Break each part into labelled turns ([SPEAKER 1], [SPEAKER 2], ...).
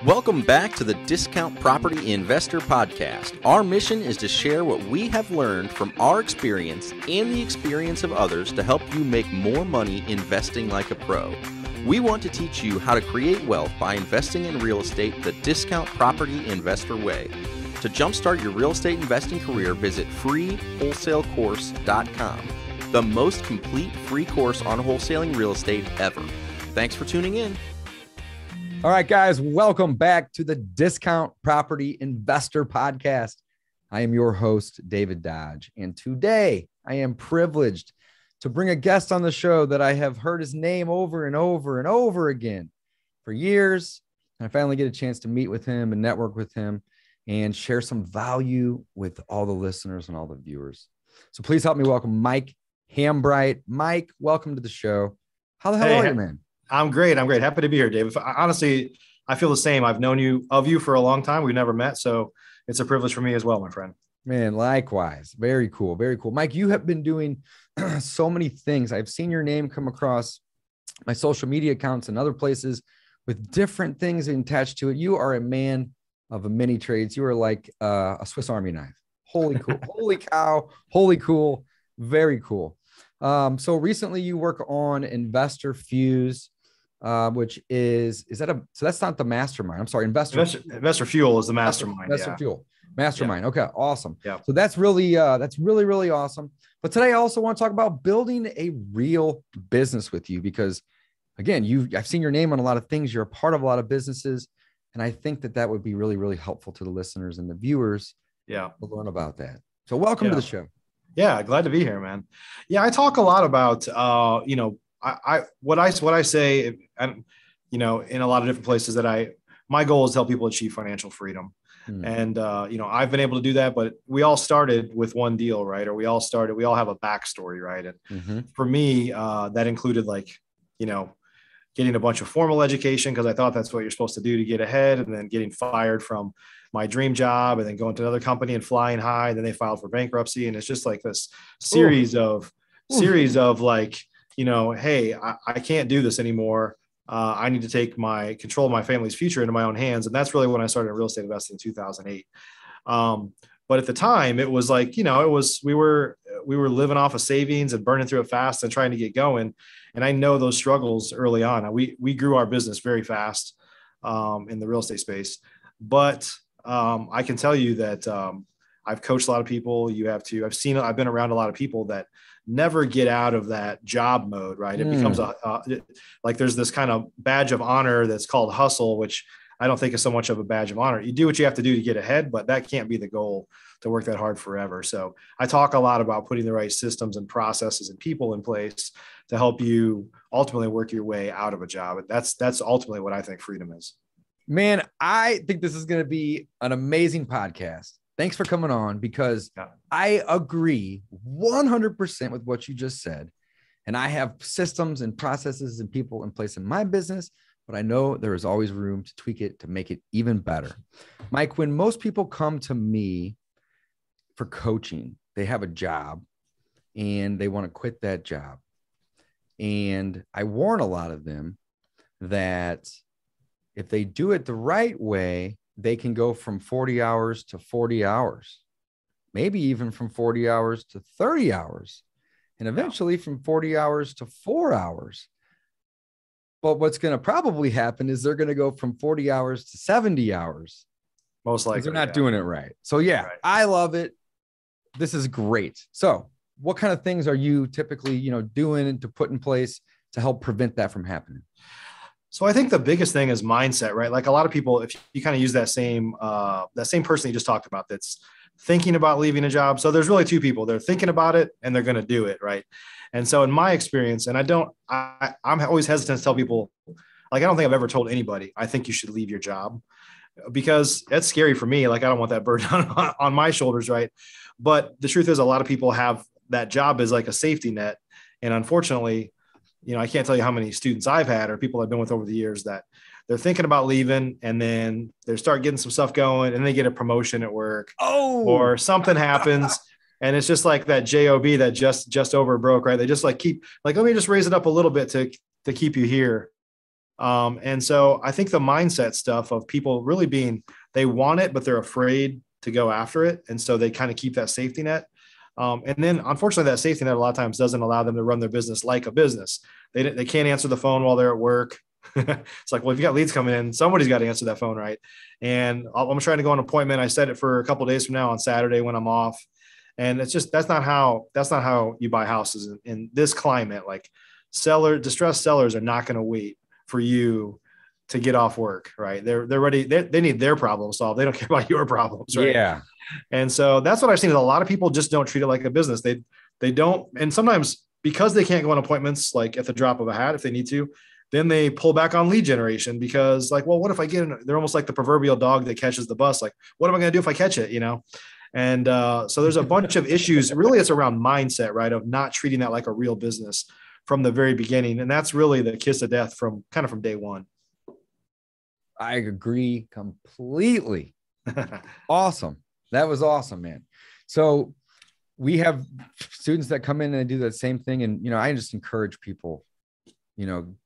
[SPEAKER 1] Welcome back to the Discount Property Investor Podcast. Our mission is to share what we have learned from our experience and the experience of others to help you make more money investing like a pro. We want to teach you how to create wealth by investing in real estate the Discount Property Investor way. To jumpstart your real estate investing career, visit freewholesalecourse.com, the most complete free course on wholesaling real estate ever. Thanks for tuning in.
[SPEAKER 2] All right, guys, welcome back to the Discount Property Investor Podcast. I am your host, David Dodge, and today I am privileged to bring a guest on the show that I have heard his name over and over and over again for years. And I finally get a chance to meet with him and network with him and share some value with all the listeners and all the viewers. So please help me welcome Mike Hambright. Mike, welcome to the show. How the hell are you, man?
[SPEAKER 3] I'm great. Happy to be here, Dave. Honestly, I feel the same. I've known you for a long time. We've never met. So it's a privilege for me as well, my friend.
[SPEAKER 2] Man, likewise. Very cool. Very cool. Mike, you have been doing so many things. I've seen your name come across my social media accounts and other places with different things attached to it. You are a man of many trades. You are like a Swiss Army knife. Holy cool. Holy cow. Holy cool. Very cool. So recently you work on Investor Fuse. Which is so that's not the mastermind. I'm sorry.
[SPEAKER 3] Investor Fuel is the mastermind.
[SPEAKER 2] Investor Fuel. Mastermind. Yeah. Okay. Awesome.
[SPEAKER 3] Yeah.
[SPEAKER 2] So that's really awesome. But today I also want to talk about building a real business with you because again, I've seen your name on a lot of things. You're a part of a lot of businesses. And I think that would be really, really helpful to the listeners and the viewers.
[SPEAKER 3] Yeah.
[SPEAKER 2] To learn about that. So welcome to the show.
[SPEAKER 3] Yeah. Glad to be here, man. Yeah. I talk a lot about, what I say, and in a lot of different places my goal is to help people achieve financial freedom. And, I've been able to do that, but we all started with one deal, right? Or we all have a backstory, right? And for me, that included getting a bunch of formal education because I thought that's what you're supposed to do to get ahead, and then getting fired from my dream job and then going to another company and flying high. And then they filed for bankruptcy. And it's just like this series of hey, I can't do this anymore. I need to take my control of my family's future into my own hands. And that's really when I started real estate investing in 2008. But at the time it was like, we were living off of savings and burning through it fast and trying to get going. And I know those struggles early on. We grew our business very fast in the real estate space, but I can tell you that I've coached a lot of people. I've been around a lot of people that never get out of that job mode, right? It becomes there's this kind of badge of honor that's called hustle, which I don't think is so much of a badge of honor. You do what you have to do to get ahead, but that can't be the goal to work that hard forever. So I talk a lot about putting the right systems and processes and people in place to help you ultimately work your way out of a job. And that's ultimately what I think freedom is.
[SPEAKER 2] Man, I think this is going to be an amazing podcast. Thanks for coming on because I agree 100% with what you just said. And I have systems and processes and people in place in my business, but I know there is always room to tweak it to make it even better. Mike, when most people come to me for coaching, they have a job and they want to quit that job. And I warn a lot of them that if they do it the right way, they can go from 40 hours to 40 hours, maybe even from 40 hours to 30 hours, and eventually from 40 hours to 4 hours. But what's going to probably happen is they're going to go from 40 hours to 70 hours.
[SPEAKER 3] Most likely.
[SPEAKER 2] They're not doing it right. So right. I love it. This is great. So what kind of things are you typically, doing to put in place to help prevent that from happening?
[SPEAKER 3] So I think the biggest thing is mindset, right? Like a lot of people, if you kind of use that same person you just talked about, that's thinking about leaving a job. So there's really two people. They're thinking about it and they're going to do it, right? And so in my experience, and I'm always hesitant to tell people, I don't think I've ever told anybody, I think you should leave your job because that's scary for me. I don't want that burden on my shoulders, right? But the truth is a lot of people have that job as like a safety net. And unfortunately, I can't tell you how many students I've had or people I've been with over the years that they're thinking about leaving and then they start getting some stuff going and they get a promotion at work or something happens. And it's just like that job that just over broke, right? They just keep let me just raise it up a little bit to keep you here. And so I think the mindset stuff of people really being, they want it, but they're afraid to go after it. And so they kind of keep that safety net. And then unfortunately that safety net a lot of times doesn't allow them to run their business like a business. They can't answer the phone while they're at work. It's like, well, if you got leads coming in, somebody's got to answer that phone. Right. And I'm trying to go on an appointment. I set it for a couple of days from now on Saturday when I'm off. And it's just, that's not how you buy houses in this climate. Like distressed sellers are not going to wait for you to get off work. Right. They're ready. They need their problem solved. They don't care about your problems. Right.
[SPEAKER 2] Yeah.
[SPEAKER 3] And so that's what I've seen is a lot of people just don't treat it like a business. They don't. And sometimes because they can't go on appointments, like at the drop of a hat, if they need to, then they pull back on lead generation because like, well, what if I get in? They're almost like the proverbial dog that catches the bus. Like, what am I going to do if I catch it? You know? And so there's a bunch of issues. Really, it's around mindset, right? Of not treating that like a real business from the very beginning. And that's really the kiss of death from day one.
[SPEAKER 2] I agree completely. Awesome. That was awesome, man. So we have students that come in and do that same thing. And, I just encourage people,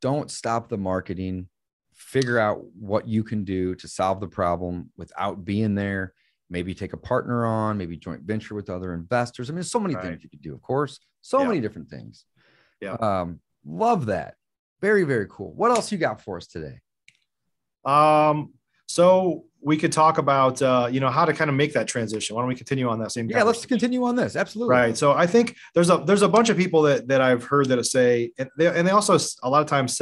[SPEAKER 2] don't stop the marketing, figure out what you can do to solve the problem without being there. Maybe take a partner on, maybe joint venture with other investors. I mean, there's so many things you could do, of course, many different things.
[SPEAKER 3] Yeah.
[SPEAKER 2] Love that. Very, very cool. What else you got for us today?
[SPEAKER 3] So we could talk about, how to kind of make that transition. Why don't we continue on that same?
[SPEAKER 2] Yeah, let's continue on this. Absolutely.
[SPEAKER 3] Right. So I think there's a bunch of people that I've heard that say, and they also a lot of times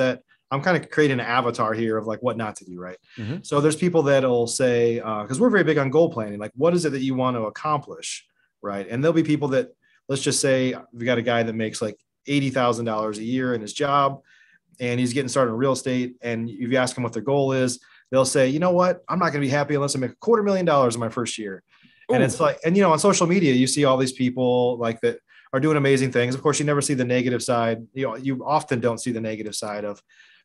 [SPEAKER 3] I'm kind of creating an avatar here of like what not to do. Right. Mm-hmm. So there's people that'll say, cause we're very big on goal planning. Like, what is it that you want to accomplish? Right. And there'll be people that, let's just say we got a guy that makes like $80,000 a year in his job and he's getting started in real estate. And if you ask him what their goal is, they'll say, you know what, I'm not going to be happy unless I make $250,000 in my first year. Ooh. And it's like, and on social media, you see all these people like that are doing amazing things. Of course, you never see the negative side. You often don't see the negative side of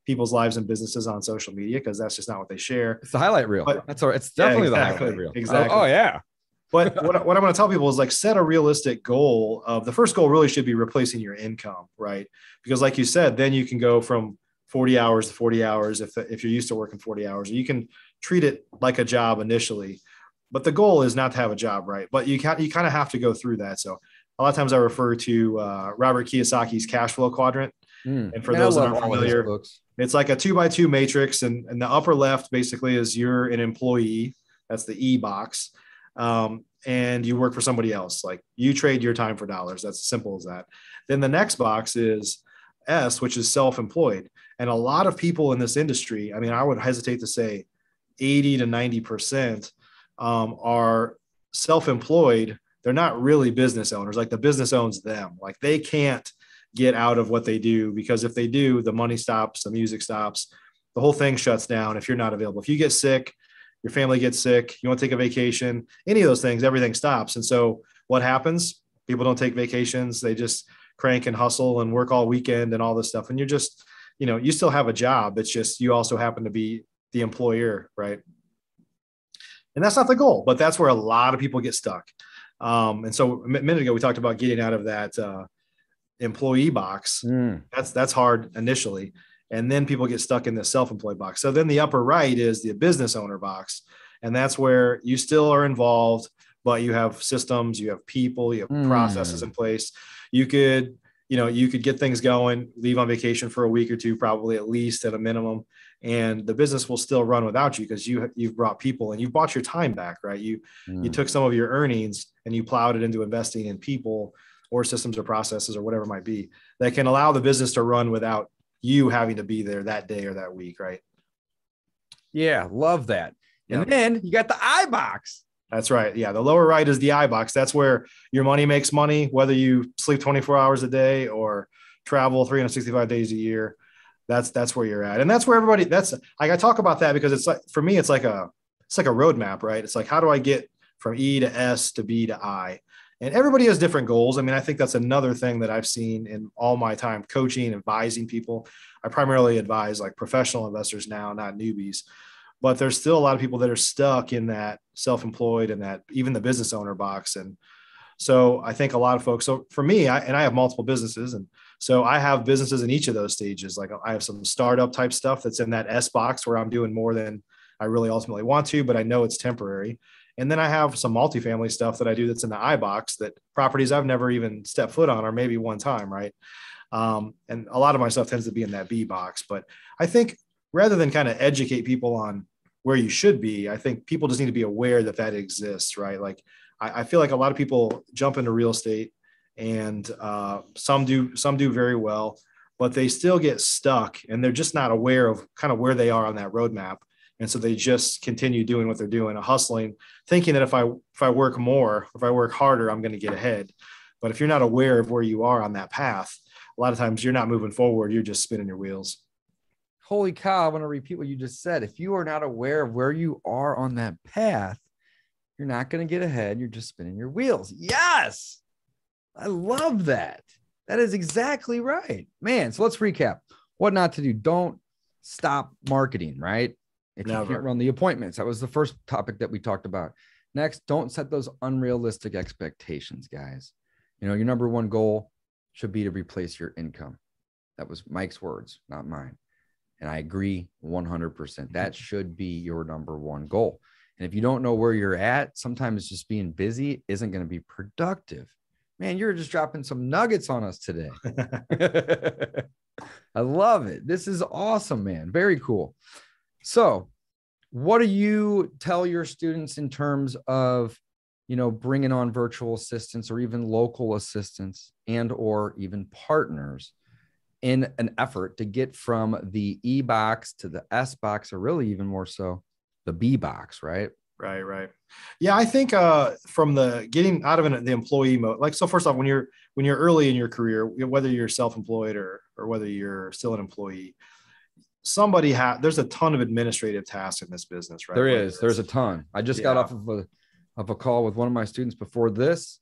[SPEAKER 3] people's lives and businesses on social media because that's just not what they share.
[SPEAKER 2] It's the highlight reel. But, that's all. It's definitely the highlight reel.
[SPEAKER 3] Exactly.
[SPEAKER 2] Oh yeah.
[SPEAKER 3] But what I'm going to tell people is like set a realistic goal of the first goal really should be replacing your income, right? Because like you said, then you can go from 40 hours to 40 hours if you're used to working 40 hours. You can treat it like a job initially, but the goal is not to have a job, right? But you kind of have to go through that. So a lot of times I refer to Robert Kiyosaki's cash flow quadrant. And for those that aren't familiar, it's like a 2x2 matrix. And the upper left basically is you're an employee. That's the E box. And you work for somebody else. Like you trade your time for dollars. That's as simple as that. Then the next box is S, which is self-employed. And a lot of people in this industry, I mean, I would hesitate to say 80 to 90% are self-employed. They're not really business owners. Like the business owns them. Like they can't get out of what they do because if they do, the money stops, the music stops, the whole thing shuts down if you're not available. If you get sick, your family gets sick, you want to take a vacation, any of those things, everything stops. And so what happens? People don't take vacations. They just crank and hustle and work all weekend and all this stuff. And you're just, you still have a job. It's just, you also happen to be the employer. Right. And that's not the goal, but that's where a lot of people get stuck. And so a minute ago, we talked about getting out of that employee box. That's hard initially. And then people get stuck in the self-employed box. So then the upper right is the business owner box. And that's where you still are involved, but you have systems, you have people, you have processes in place. You could get things going, leave on vacation for a week or two, probably at least at a minimum. And the business will still run without you because you've brought people and you've bought your time back, right? You took some of your earnings and you plowed it into investing in people or systems or processes or whatever it might be that can allow the business to run without you having to be there that day or that week. Right.
[SPEAKER 2] Yeah. Love that. And then you got the I box.
[SPEAKER 3] That's right. Yeah. The lower right is the I box. That's where your money makes money, whether you sleep 24 hours a day or travel 365 days a year. That's where you're at. And that's where everybody, that's like, I talk about that because it's like, for me, it's like a roadmap, right? It's like, how do I get from E to S to B to I? And everybody has different goals. I mean, I think that's another thing that I've seen in all my time coaching, advising people. I primarily advise like professional investors now, not newbies, but there's still a lot of people that are stuck in that self-employed and that even the business owner box. And so I think a lot of folks, so for me, I have multiple businesses and So I have businesses in each of those stages. Like I have some startup type stuff that's in that S box where I'm doing more than I really ultimately want to, but I know it's temporary. And then I have some multifamily stuff that I do that's in the I box, that properties I've never even stepped foot on, or maybe one time, right? And a lot of my stuff tends to be in that B box. But I think rather than kind of educate people on where you should be, I think people just need to be aware that that exists, right? Like I feel like a lot of people jump into real estate, and some do very well, but they still get stuck, and they're just not aware of kind of where they are on that roadmap. And so they just continue doing what they're doing, hustling, thinking that if I work more, if I work harder, I'm going to get ahead. But if you're not aware of where you are on that path, a lot of times you're not moving forward. You're just spinning your wheels.
[SPEAKER 2] Holy cow. I want to repeat what you just said. If you are not aware of where you are on that path, you're not going to get ahead. You're just spinning your wheels. Yes. I love that. That is exactly right, man. So let's recap what not to do. Don't stop marketing, right? If you can't run the appointments. That was the first topic that we talked about. Next, don't set those unrealistic expectations, guys. Your number one goal should be to replace your income. That was Mike's words, not mine. And I agree 100%. That should be your number one goal. And if you don't know where you're at, sometimes just being busy isn't going to be productive. Man, you're just dropping some nuggets on us today. I love it. This is awesome, man. Very cool. So what do you tell your students in terms of, bringing on virtual assistants or even local assistants and or even partners in an effort to get from the E box to the S box, or really even more so the B box, right?
[SPEAKER 3] Right. Yeah, I think from the getting out of the employee mode, like, so first off, when you're early in your career, whether you're self-employed or whether you're still an employee, there's a ton of administrative tasks in this business, right?
[SPEAKER 2] There's a ton. I just got off of a call with one of my students before this,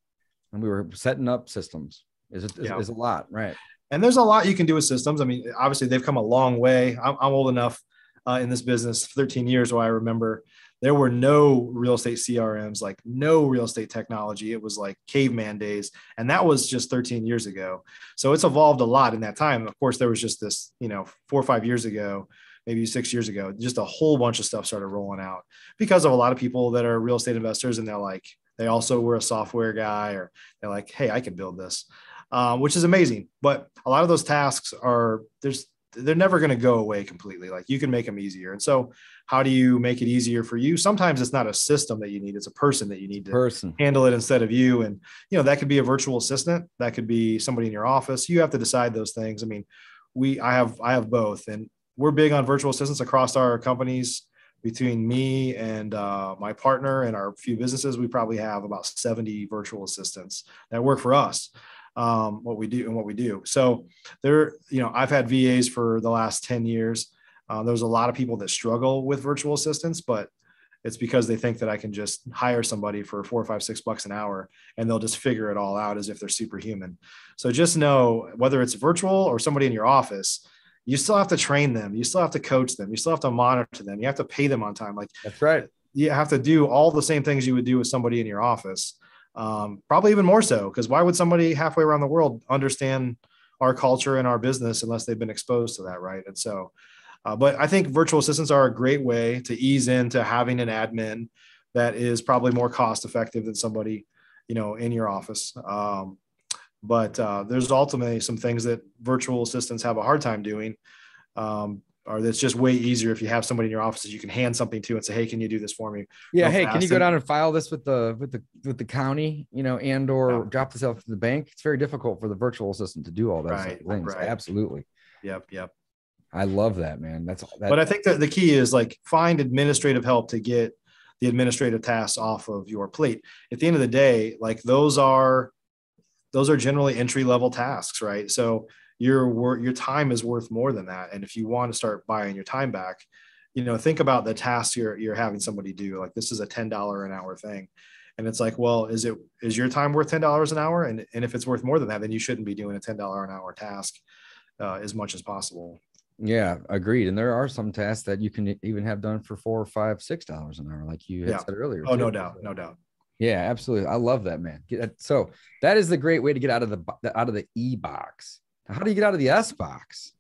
[SPEAKER 2] and we were setting up systems. Is a lot, right?
[SPEAKER 3] And there's a lot you can do with systems. I mean, obviously they've come a long way. I'm old enough in this business, 13 years, where I remember there were no real estate CRMs, like no real estate technology. It was like caveman days. And that was just 13 years ago. So it's evolved a lot in that time. Of course, there was just this, 4 or 5 years ago, maybe 6 years ago, just a whole bunch of stuff started rolling out because of a lot of people that are real estate investors. And they're like, they also were a software guy, or they're like, hey, I can build this, which is amazing. But a lot of those tasks they're never going to go away completely. Like, you can make them easier. And so how do you make it easier for you? Sometimes it's not a system that you need. It's a person that you need to handle it instead of you. And, that could be a virtual assistant. That could be somebody in your office. You have to decide those things. I mean, I have both, and we're big on virtual assistants across our companies. Between me and my partner and our few businesses, we probably have about 70 virtual assistants that work for us. What we do. So I've had VAs for the last 10 years. There's a lot of people that struggle with virtual assistants, but it's because they think that I can just hire somebody for $4 or $5, $6 an hour, and they'll just figure it all out as if they're superhuman. So just know, whether it's virtual or somebody in your office, you still have to train them. You still have to coach them. You still have to monitor them. You have to pay them on time. Like,
[SPEAKER 2] that's right.
[SPEAKER 3] You have to do all the same things you would do with somebody in your office. Probably even more so, because why would somebody halfway around the world understand our culture and our business unless they've been exposed to that, right? And so, but I think virtual assistants are a great way to ease into having an admin that is probably more cost effective than somebody, in your office. But there's ultimately some things that virtual assistants have a hard time doing, or that's just way easier if you have somebody in your office that you can hand something to and say, hey, can you do this for me?
[SPEAKER 2] Yeah. Hey, can you go down and file this with the county, and or drop this off to the bank? It's very difficult for the virtual assistant to do all those things. Right. Absolutely.
[SPEAKER 3] Yep.
[SPEAKER 2] I love that, man.
[SPEAKER 3] But I think that the key is, like, find administrative help to get the administrative tasks off of your plate. At the end of the day, like, those are generally entry-level tasks, right? So your time is worth more than that. And if you want to start buying your time back, think about the tasks you're having somebody do. Like, this is a $10 an hour thing. And it's like, well, is your time worth $10 an hour? And if it's worth more than that, then you shouldn't be doing a $10 an hour task as much as possible.
[SPEAKER 2] Yeah, agreed. And there are some tasks that you can even have done for $4, $5, $6 an hour, like you had said earlier.
[SPEAKER 3] Oh, no doubt.
[SPEAKER 2] Yeah, absolutely. I love that, man. So that is the great way to get out of the E box. How do you get out of the S box?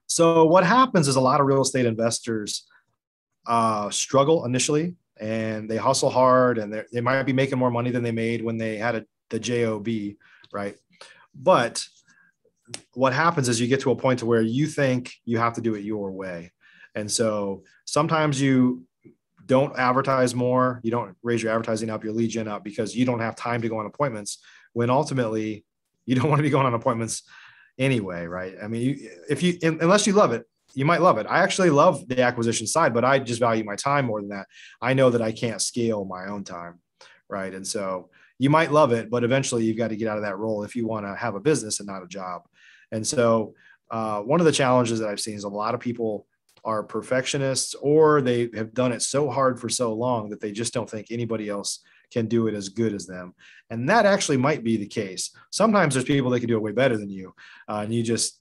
[SPEAKER 3] So what happens is a lot of real estate investors struggle initially, and they hustle hard, and they might be making more money than they made when they had the job, right? But what happens is you get to a point to where you think you have to do it your way. And so sometimes you don't advertise more. You don't raise your advertising up, your lead gen up, because you don't have time to go on appointments, when ultimately you don't want to be going on appointments anyway, right? I mean, unless you love it, you might love it. I actually love the acquisition side, but I just value my time more than that. I know that I can't scale my own time, right? And so you might love it, but eventually you've got to get out of that role if you want to have a business and not a job. And so one of the challenges that I've seen is a lot of people are perfectionists, or they have done it so hard for so long that they just don't think anybody else can do it as good as them. And that actually might be the case. Sometimes there's people that can do it way better than you. And you just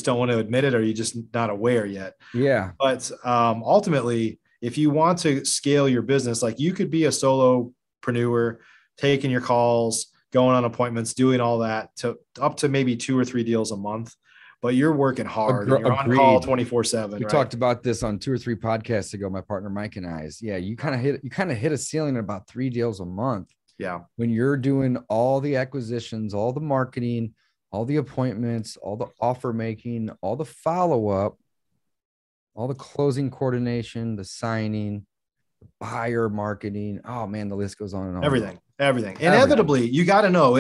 [SPEAKER 3] don't want to admit it, or you're just not aware yet.
[SPEAKER 2] Yeah.
[SPEAKER 3] But ultimately, if you want to scale your business, like you could be a solopreneur, taking your calls, going on appointments, doing all that to up to maybe 2 or 3 deals a month, but you're working hard. And you're on call 24/7.
[SPEAKER 2] We talked about this on 2 or 3 podcasts ago, my partner Mike and I. Yeah, you kind of hit a ceiling at about 3 deals a month.
[SPEAKER 3] Yeah.
[SPEAKER 2] When you're doing all the acquisitions, all the marketing, all the appointments, all the offer making, all the follow-up, all the closing coordination, the signing, the buyer marketing. Oh man, the list goes on and on.
[SPEAKER 3] Everything. Inevitably, you got to know,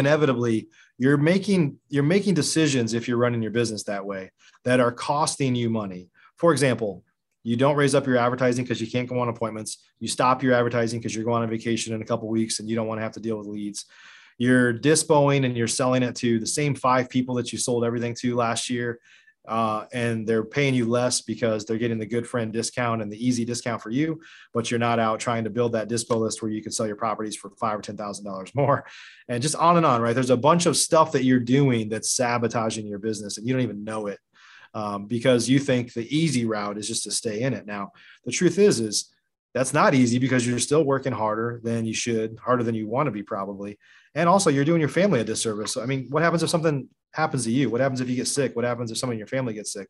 [SPEAKER 3] you're making decisions, if you're running your business that way, that are costing you money. For example, you don't raise up your advertising because you can't go on appointments. You stop your advertising because you're going on vacation in a couple of weeks and you don't want to have to deal with leads. You're dispoing and you're selling it to the same 5 people that you sold everything to last year. And they're paying you less because they're getting the good friend discount and the easy discount for you, but you're not out trying to build that dispo list where you can sell your properties for $5,000 or $10,000 more, and just on and on, right? There's a bunch of stuff that you're doing that's sabotaging your business, and you don't even know it, because you think the easy route is just to stay in it. Now, the truth is that's not easy, because you're still working harder than you should, harder than you want to be probably. And also you're doing your family a disservice. So, I mean, what happens if something happens to you? What happens if you get sick? What happens if someone in your family gets sick?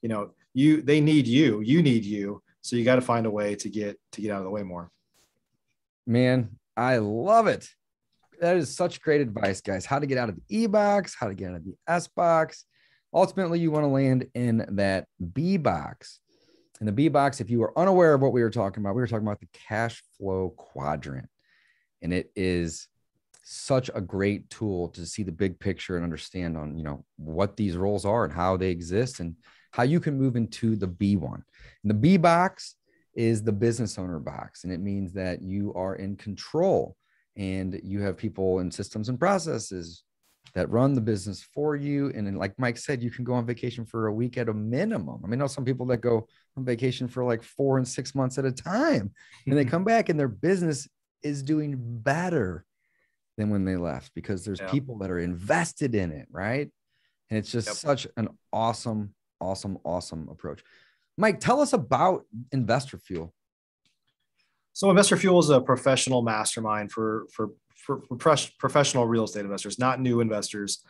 [SPEAKER 3] They need you, you need you. So you got to find a way to get out of the way more.
[SPEAKER 2] Man, I love it. That is such great advice, guys. How to get out of the E box, how to get out of the S box. Ultimately, you want to land in that B box. In the B box, if you were unaware of what we were talking about the cash flow quadrant. And it is such a great tool to see the big picture and understand on, what these roles are and how they exist and how you can move into the B one. And the B box is the business owner box. And it means that you are in control and you have people and systems and processes that run the business for you. And then, like Mike said, you can go on vacation for a week at a minimum. I mean, I know some people that go on vacation for like 4 and 6 months at a time, and they come back and their business is doing better than when they left, because there's people that are invested in it. Right. And it's just such an awesome approach. Mike, tell us about Investor Fuel.
[SPEAKER 3] So Investor Fuel is a professional mastermind for professional real estate investors, not new investors.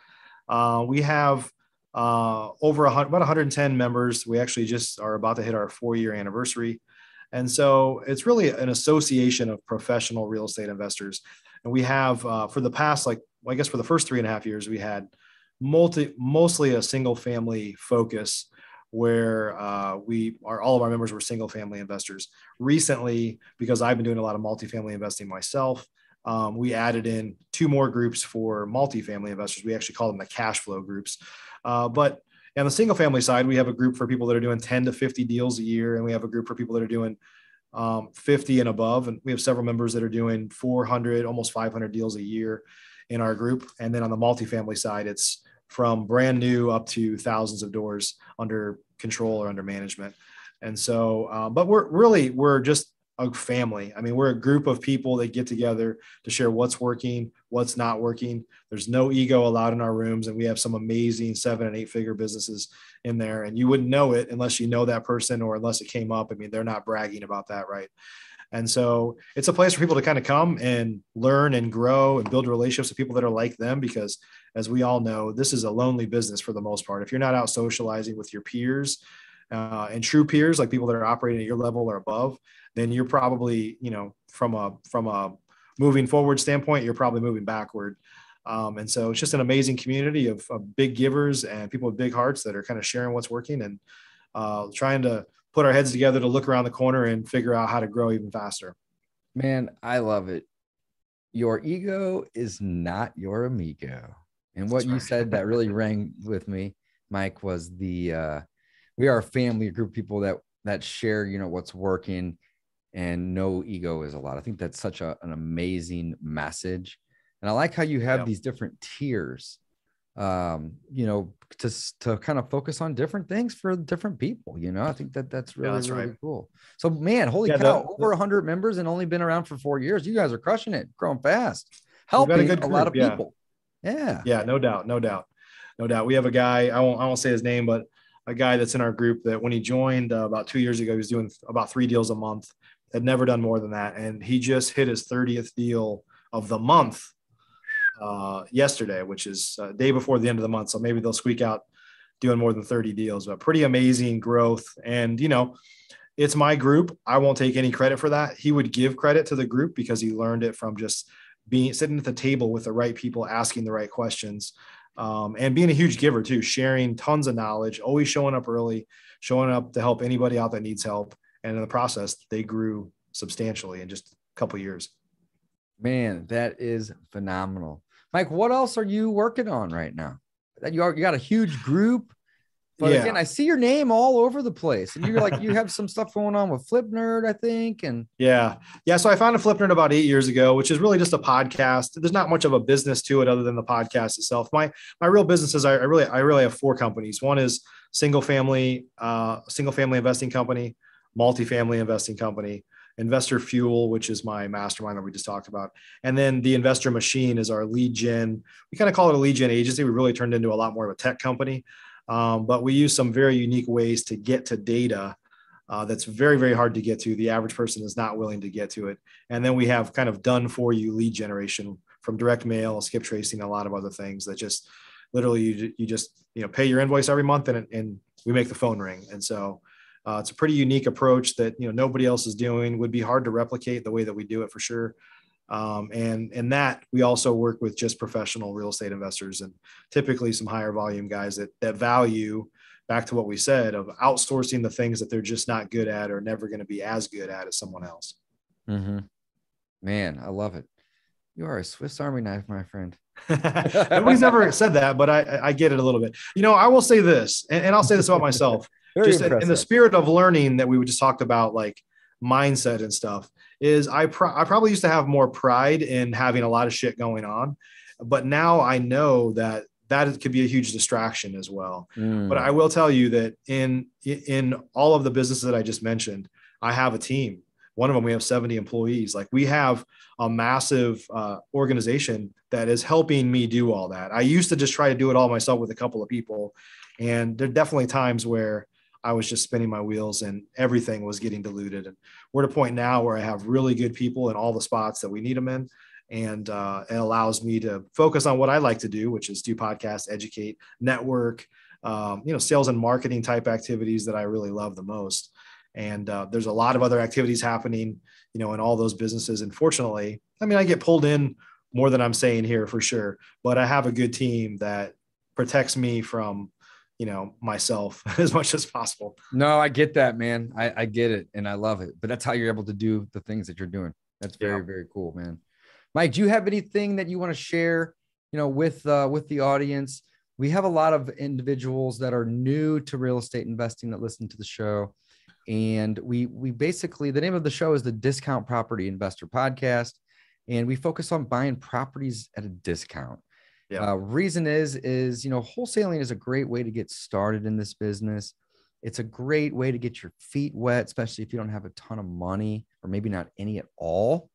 [SPEAKER 3] We have about 110 members. We actually just are about to hit our 4-year anniversary. And so it's really an association of professional real estate investors. And we have, for the past, for the first 3.5 years, we had mostly a single family focus, where all of our members were single family investors. Recently, because I've been doing a lot of multifamily investing myself, we added in 2 more groups for multifamily investors. We actually call them the cash flow groups. But on the single family side, we have a group for people that are doing 10 to 50 deals a year. And we have a group for people that are doing 50 and above. And we have several members that are doing 400, almost 500 deals a year in our group. And then on the multifamily side, it's from brand new up to thousands of doors under control or under management. And so, but we're just a family. I mean, we're a group of people that get together to share what's working, what's not working. There's no ego allowed in our rooms. And we have some amazing 7 and 8 figure businesses in there. And you wouldn't know it unless you know that person, or unless it came up. I mean, they're not bragging about that, right? And so it's a place for people to kind of come and learn and grow and build relationships with people that are like them, because as we all know, this is a lonely business for the most part. If you're not out socializing with your peers and true peers, like people that are operating at your level or above, then you're probably, from a moving forward standpoint, you're probably moving backward. And so it's just an amazing community of big givers and people with big hearts that are kind of sharing what's working and trying to put our heads together to look around the corner and figure out how to grow even faster.
[SPEAKER 2] Man, I love it. Your ego is not your amigo. And what you said that really rang with me, Mike, was we are a family, a group of people that share, what's working, and no ego is allowed. I think that's such an amazing message. And I like how you have these different tiers, to kind of focus on different things for different people. I think that's really, really cool. So, man, holy cow, over 100 members and only been around for 4 years. You guys are crushing it, growing fast, helping a lot of people. Yeah.
[SPEAKER 3] Yeah, no doubt. We have a guy, I won't say his name, but a guy that's in our group that when he joined about 2 years ago, he was doing about 3 deals a month, had never done more than that. And he just hit his 30th deal of the month yesterday, which is day before the end of the month. So maybe they'll squeak out doing more than 30 deals, but pretty amazing growth. And, it's my group. I won't take any credit for that. He would give credit to the group because he learned it from just sitting at the table with the right people, asking the right questions, and being a huge giver too, sharing tons of knowledge, always showing up early, showing up to help anybody out that needs help. And in the process, they grew substantially in just a couple of years.
[SPEAKER 2] Man, that is phenomenal. Mike, what else are you working on right now? You got a huge group, but again, I see your name all over the place, and you're like, you have some stuff going on with Flip Nerd, I think. And
[SPEAKER 3] yeah. So I founded Flip Nerd about 8 years ago, which is really just a podcast. There's not much of a business to it other than the podcast itself. My real business is I really have 4 companies. One is single family investing company, multifamily investing company, Investor Fuel, which is my mastermind that we just talked about. And then the Investor Machine is our lead gen. We kind of call it a lead gen agency. We really turned into a lot more of a tech company. But we use some very unique ways to get to data that's very, very hard to get to. The average person is not willing to get to it. And then we have kind of done for you lead generation from direct mail, skip tracing, a lot of other things that just literally you just pay your invoice every month and we make the phone ring. And so it's a pretty unique approach that nobody else is doing. Would be hard to replicate the way that we do it for sure. And that we also work with just professional real estate investors and typically some higher volume guys that value, back to what we said, of outsourcing the things that they're just not good at or never going to be as good at as someone else.
[SPEAKER 2] Mm-hmm. Man, I love it. You are a Swiss Army knife, my friend.
[SPEAKER 3] Nobody's ever said that, but I get it a little bit. I will say this, and I'll say this about myself. Just in the spirit of learning that we just talked about, like mindset and stuff, is I probably used to have more pride in having a lot of shit going on, but now I know that could be a huge distraction as well. But I will tell you that in all of the businesses that I just mentioned, I have a team. One of them, we have 70 employees. Like, we have a massive organization that is helping me do all that. I used to just try to do it all myself with a couple of people. And there are definitely times where I was just spinning my wheels and everything was getting diluted. And we're at a point now where I have really good people in all the spots that we need them in. And it allows me to focus on what I like to do, which is do podcasts, educate, network, sales and marketing type activities that I really love the most. And there's a lot of other activities happening, in all those businesses. And fortunately, I get pulled in more than I'm saying here for sure, but I have a good team that protects me from, myself as much as possible.
[SPEAKER 2] No, I get that, man. I get it. And I love it, but that's how you're able to do the things that you're doing. That's very, very cool, man. Mike, do you have anything that you want to share, with the audience? We have a lot of individuals that are new to real estate investing that listen to the show. And we basically, the name of the show is the Discount Property Investor Podcast. And we focus on buying properties at a discount. Yeah. Reason is, wholesaling is a great way to get started in this business. It's a great way to get your feet wet, especially if you don't have a ton of money or maybe not any at all.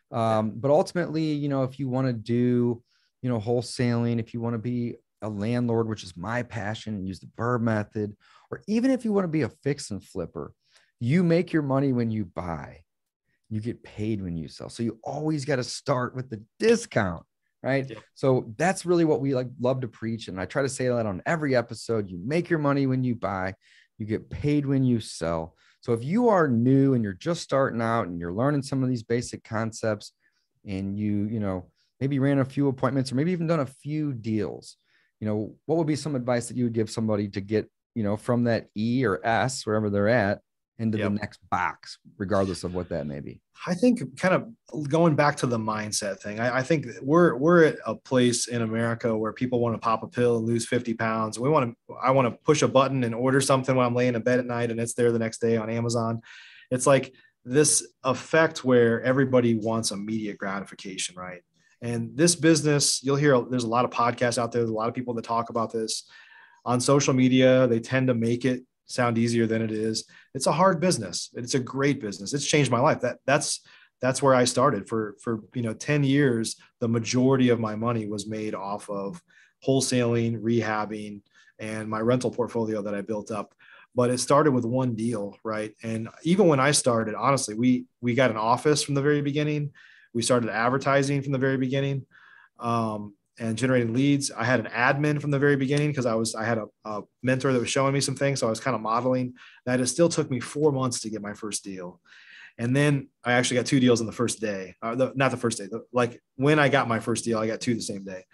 [SPEAKER 2] But ultimately, if you want to do, wholesaling, if you want to be a landlord, which is my passion, and use the BRRRR method, or even if you want to be a fix and flipper, you make your money when you buy, you get paid when you sell. So you always got to start with the discount. right?
[SPEAKER 3] Yeah.
[SPEAKER 2] So that's really what we love to preach. And I try to say that on every episode. You make your money when you buy, you get paid when you sell. So if you are new and you're just starting out and you're learning some of these basic concepts, and you maybe ran a few appointments or maybe even done a few deals, what would be some advice that you would give somebody to get, from that E or S, wherever they're at, into the next box, regardless of what that may be?
[SPEAKER 3] I think kind of going back to the mindset thing, I think we're at a place in America where people want to pop a pill and lose 50 pounds. I want to push a button and order something when I'm laying in bed at night and it's there the next day on Amazon. It's like this effect where everybody wants immediate gratification, right? And this business, you'll hear there's a lot of podcasts out there. There's a lot of people that talk about this on social media. They tend to make it sound easier than it is. It's a hard business. It's a great business. It's changed my life. That's where I started for 10 years. The majority of my money was made off of wholesaling, rehabbing, and my rental portfolio that I built up. But it started with one deal, right? And even when I started, honestly, we got an office from the very beginning. We started advertising from the very beginning. And generating leads. I had an admin from the very beginning because I had a mentor that was showing me some things. So I was kind of modeling that. It still took me 4 months to get my first deal. And then I actually got 2 deals on the first day, not the first day, like when I got my first deal, I got 2 the same day.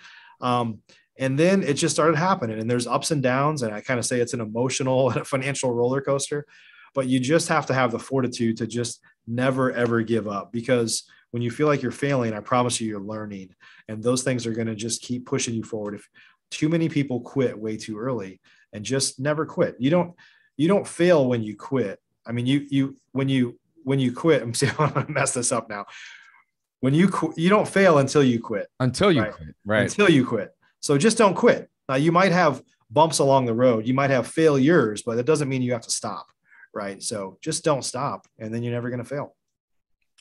[SPEAKER 3] And then it just started happening, and there's ups and downs. And I kind of say it's an emotional and a financial roller coaster, but you just have to have the fortitude to just never, ever give up, because when you feel like you're failing, I promise you're learning. And those things are going to just keep pushing you forward. If too many people quit way too early, and just never quit. You don't fail when you quit. I mean, when you quit, I'm going to mess this up now. When you don't fail until you quit.
[SPEAKER 2] Until you quit, right?
[SPEAKER 3] Until you quit. So just don't quit. Now you might have bumps along the road. You might have failures, but that doesn't mean you have to stop, right? So just don't stop, and then you're never going to fail.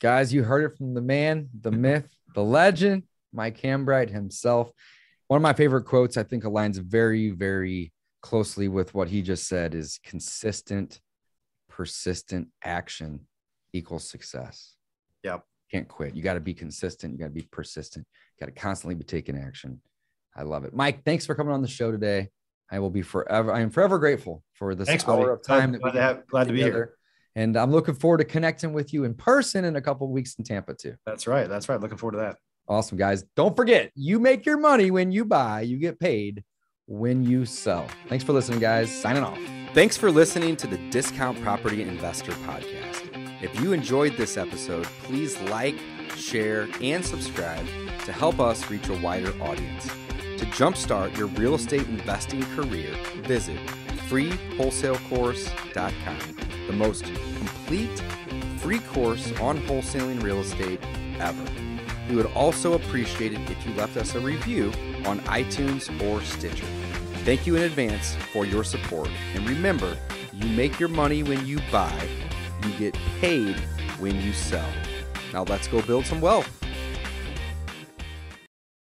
[SPEAKER 2] Guys, you heard it from the man, the myth, the legend, Mike Hambright himself. One of my favorite quotes, I think, aligns very, very closely with what he just said, is consistent, persistent action equals success.
[SPEAKER 3] Yep.
[SPEAKER 2] Can't quit. You got to be consistent. You got to be persistent. You got to constantly be taking action. I love it. Mike, thanks for coming on the show today. I am forever grateful for this hour of time.
[SPEAKER 3] Glad to be here.
[SPEAKER 2] And I'm looking forward to connecting with you in person in a couple of weeks in Tampa too.
[SPEAKER 3] That's right. Looking forward to that.
[SPEAKER 2] Awesome, guys. Don't forget, you make your money when you buy, you get paid when you sell. Thanks for listening, guys. Signing off.
[SPEAKER 1] Thanks for listening to the Discount Property Investor Podcast. If you enjoyed this episode, please like, share, and subscribe to help us reach a wider audience. To jumpstart your real estate investing career, visit freewholesalecourse.com, the most complete free course on wholesaling real estate ever. We would also appreciate it if you left us a review on iTunes or Stitcher. Thank you in advance for your support. And remember, you make your money when you buy, you get paid when you sell. Now let's go build some wealth.